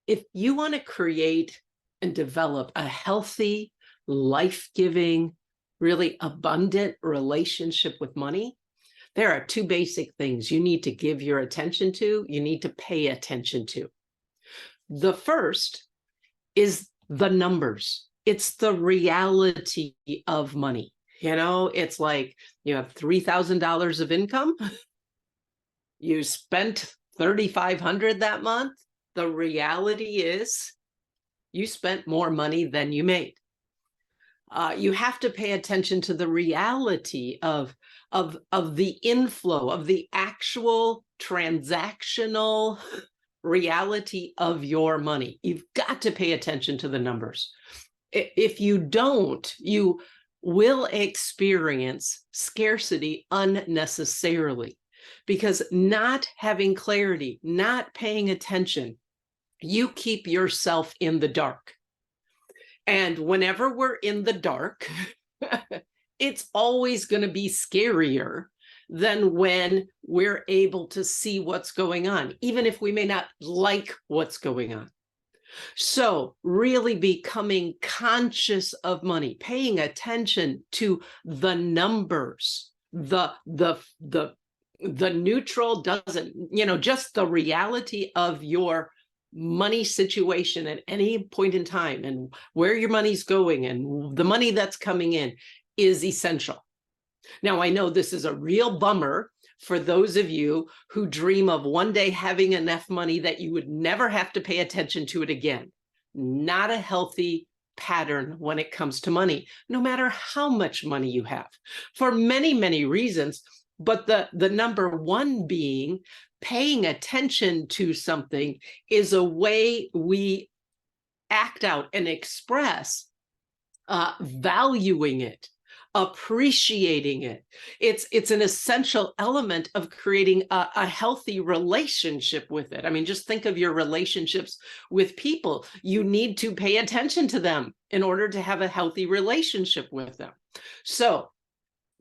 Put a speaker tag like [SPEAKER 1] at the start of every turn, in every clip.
[SPEAKER 1] if you want to create and develop a healthy, life-giving, really abundant relationship with money, there are two basic things you need to give your attention to, you need to pay attention to. The first is the numbers. It's the reality of money. You know, it's like you have $3,000 of income, you spent $3,500 that month. The reality is you spent more money than you made. You have to pay attention to the reality of the inflow, of the actual transactional reality of your money. You've got to pay attention to the numbers. If you don't, you will experience scarcity unnecessarily, because not having clarity, not paying attention, you keep yourself in the dark. And whenever we're in the dark, it's always going to be scarier than when we're able to see what's going on, even if we may not like what's going on. So really becoming conscious of money, paying attention to the numbers, the neutral doesn't, just the reality of your money situation at any point in time and where your money's going and the money that's coming in is essential. Now, I know this is a real bummer for those of you who dream of one day having enough money that you would never have to pay attention to it again. Not a healthy pattern when it comes to money, no matter how much money you have, for many, many reasons. But the number one being paying attention to something is a way we act out and express valuing it, appreciating it. It's an essential element of creating a healthy relationship with it. I mean, just think of your relationships with people. You need to pay attention to them in order to have a healthy relationship with them. So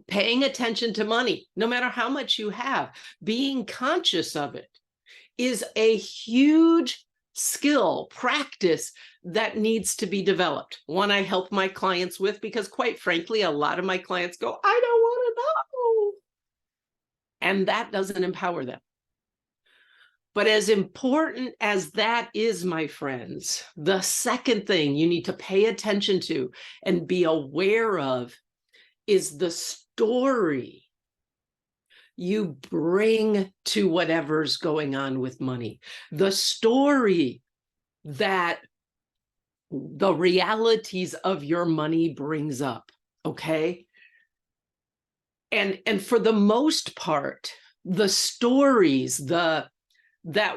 [SPEAKER 1] paying attention to money, no matter how much you have, being conscious of it is a huge skill, practice that needs to be developed. One I help my clients with, because quite frankly, a lot of my clients go, I don't want to know. And that doesn't empower them. But as important as that is, my friends, the second thing you need to pay attention to and be aware of is the story you bring to whatever's going on with money. The story that the realities of your money brings up, okay? And for the most part, the stories that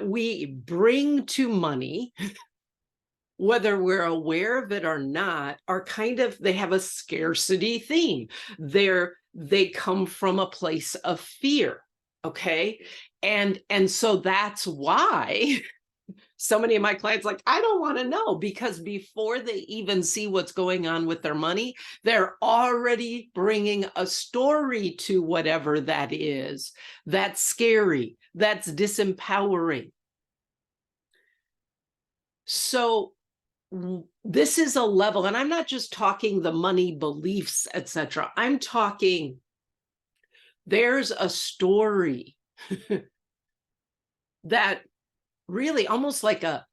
[SPEAKER 1] we bring to money, whether we're aware of it or not, are they have a scarcity theme. They come from a place of fear, okay? And so that's why so many of my clients I don't want to know, because before they even see what's going on with their money, they're already bringing a story to whatever that is. That's scary. That's disempowering. So this is a level, and I'm not just talking the money beliefs, etc. I'm talking there's a story that really almost like a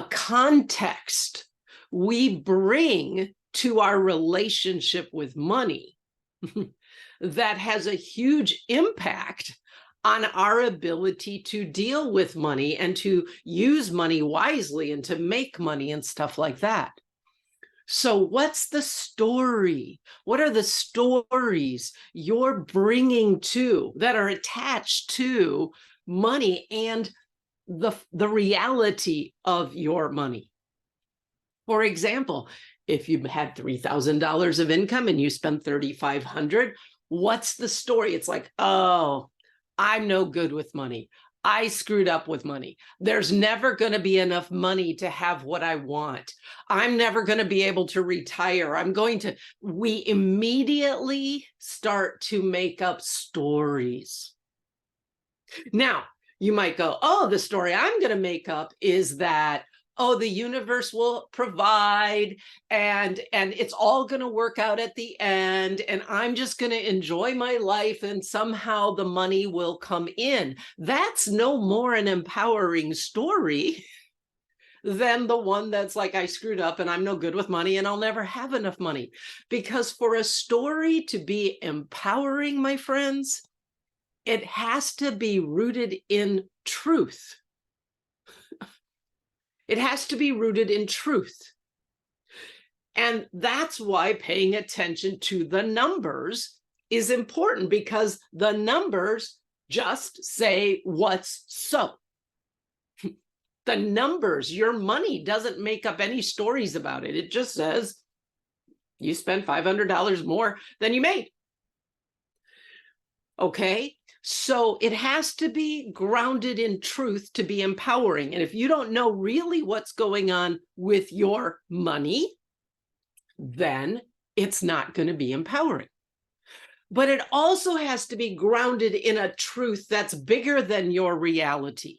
[SPEAKER 1] context we bring to our relationship with money that has a huge impact on our ability to deal with money and to use money wisely and to make money and stuff like that. So what's the story? What are the stories you're bringing to that are attached to money and the reality of your money? For example, if you had $3,000 of income and you spent $3,500, what's the story? It's like, oh, I'm no good with money. I screwed up with money. There's never going to be enough money to have what I want. I'm never going to be able to retire. We immediately start to make up stories. Now, you might go, oh, the story I'm going to make up is that oh, the universe will provide, and it's all going to work out at the end, and I'm just going to enjoy my life, and somehow the money will come in. That's no more an empowering story than the one that's like, I screwed up and I'm no good with money and I'll never have enough money. Because for a story to be empowering, my friends, it has to be rooted in truth. It has to be rooted in truth. And that's why paying attention to the numbers is important, because the numbers just say what's so. The numbers, your money doesn't make up any stories about it. It just says you spent $500 more than you made. Okay, so it has to be grounded in truth to be empowering. And if you don't know really what's going on with your money, then it's not going to be empowering. But it also has to be grounded in a truth that's bigger than your reality,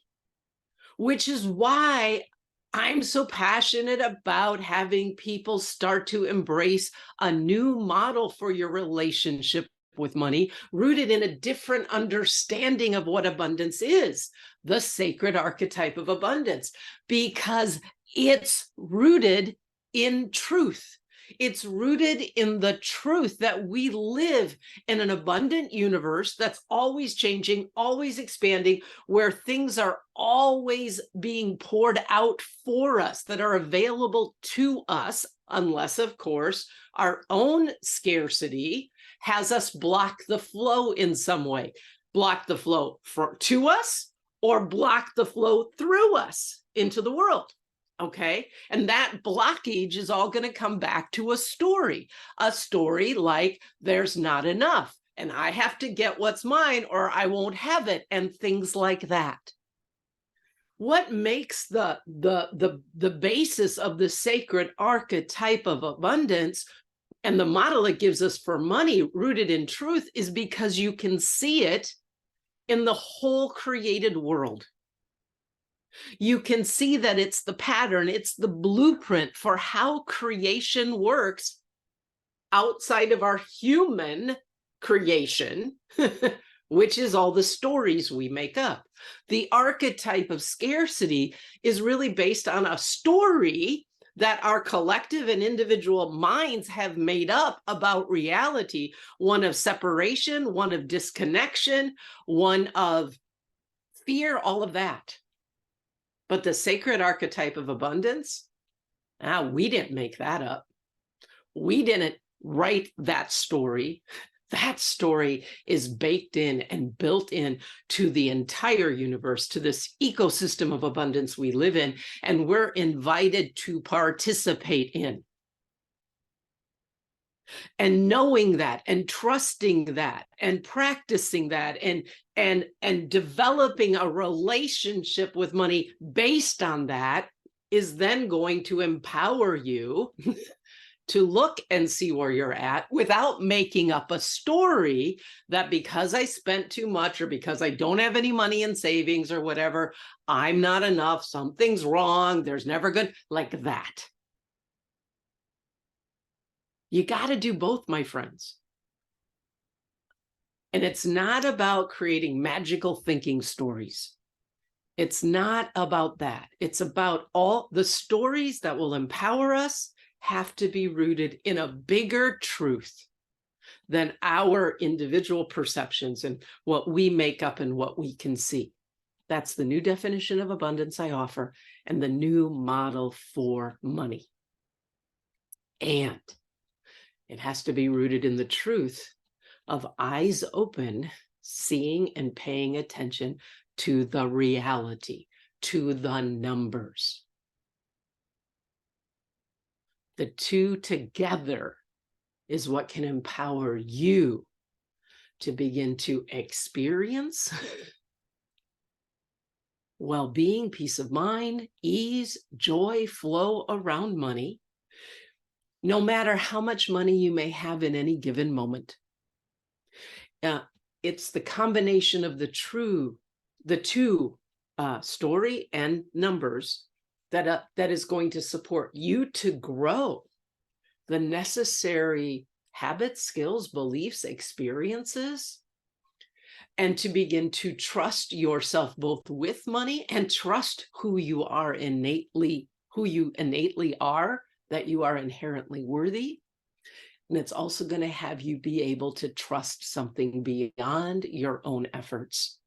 [SPEAKER 1] which is why I'm so passionate about having people start to embrace a new model for your relationship with money, rooted in a different understanding of what abundance is, the sacred archetype of abundance, because it's rooted in truth. It's rooted in the truth that we live in an abundant universe that's always changing, always expanding, where things are always being poured out for us, that are available to us, unless, of course, our own scarcity has us block the flow in some way, block the flow to us, or block the flow through us into the world. Okay. And that blockage is all going to come back to a story like there's not enough and I have to get what's mine or I won't have it, and things like that. What makes the basis of the sacred archetype of abundance and the model it gives us for money rooted in truth is because you can see it in the whole created world. You can see that it's the pattern, it's the blueprint for how creation works outside of our human creation, which is all the stories we make up. The archetype of scarcity is really based on a story that our collective and individual minds have made up about reality, one of separation, one of disconnection, one of fear, all of that. But the sacred archetype of abundance, we didn't make that up. We didn't write that story. That story is baked in and built in to the entire universe, to this ecosystem of abundance we live in, and we're invited to participate in. And knowing that and trusting that and practicing that and developing a relationship with money based on that is then going to empower you to look and see where you're at without making up a story that because I spent too much or because I don't have any money in savings or whatever, I'm not enough, something's wrong, there's never good, like that. You got to do both, my friends. And it's not about creating magical thinking stories. It's not about that. It's about all the stories that will empower us have to be rooted in a bigger truth than our individual perceptions and what we make up and what we can see. That's the new definition of abundance I offer and the new model for money. And it has to be rooted in the truth of eyes open, seeing and paying attention to the reality, to the numbers. The two together is what can empower you to begin to experience well-being, peace of mind, ease, joy, flow around money, no matter how much money you may have in any given moment. It's the combination of the two story and numbers that is going to support you to grow the necessary habits, skills, beliefs, experiences, and to begin to trust yourself both with money and trust who you are innately, who you innately are, that you are inherently worthy. And it's also going to have you be able to trust something beyond your own efforts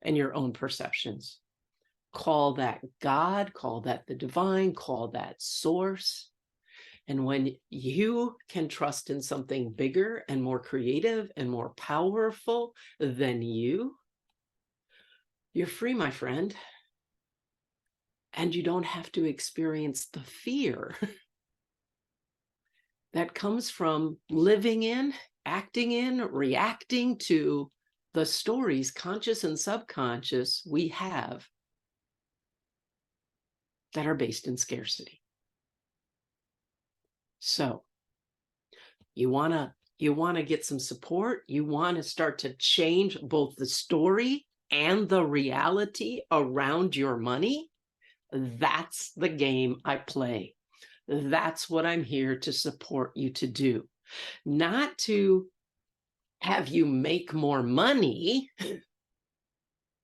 [SPEAKER 1] and your own perceptions. Call that God, call that the divine, call that source. And when you can trust in something bigger and more creative and more powerful than you, you're free, my friend. And you don't have to experience the fear that comes from living in, acting in, reacting to the stories, conscious and subconscious, we have that are based in scarcity. So you want to get some support. You want to start to change both the story and the reality around your money. That's the game I play. That's what I'm here to support you to do. Not to have you make more money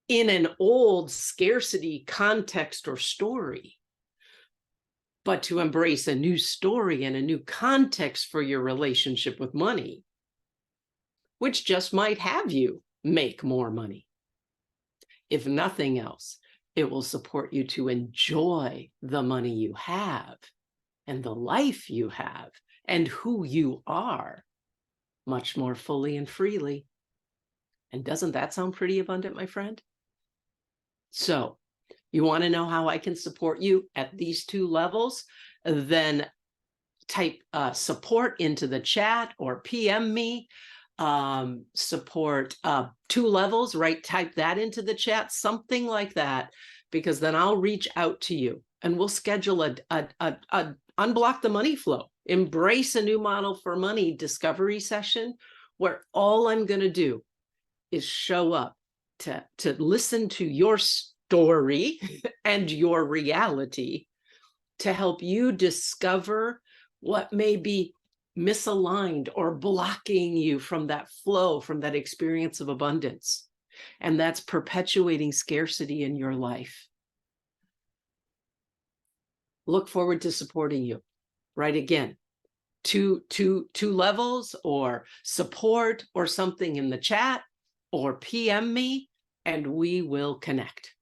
[SPEAKER 1] in an old scarcity context or story, but to embrace a new story and a new context for your relationship with money, which just might have you make more money. If nothing else, it will support you to enjoy the money you have and the life you have and who you are much more fully and freely. And doesn't that sound pretty abundant, my friend? So you want to know how I can support you at these two levels? Then type support into the chat or PM me. Support 2 levels, right? Type that into the chat, something like that, because then I'll reach out to you and we'll schedule a unblock the money flow, embrace a new model for money discovery session, where all I'm going to do is show up to listen to your story and your reality to help you discover what may be misaligned or blocking you from that flow, from that experience of abundance. And that's perpetuating scarcity in your life. Look forward to supporting you. Right? Again, two levels, or support or something in the chat, or PM me, and we will connect.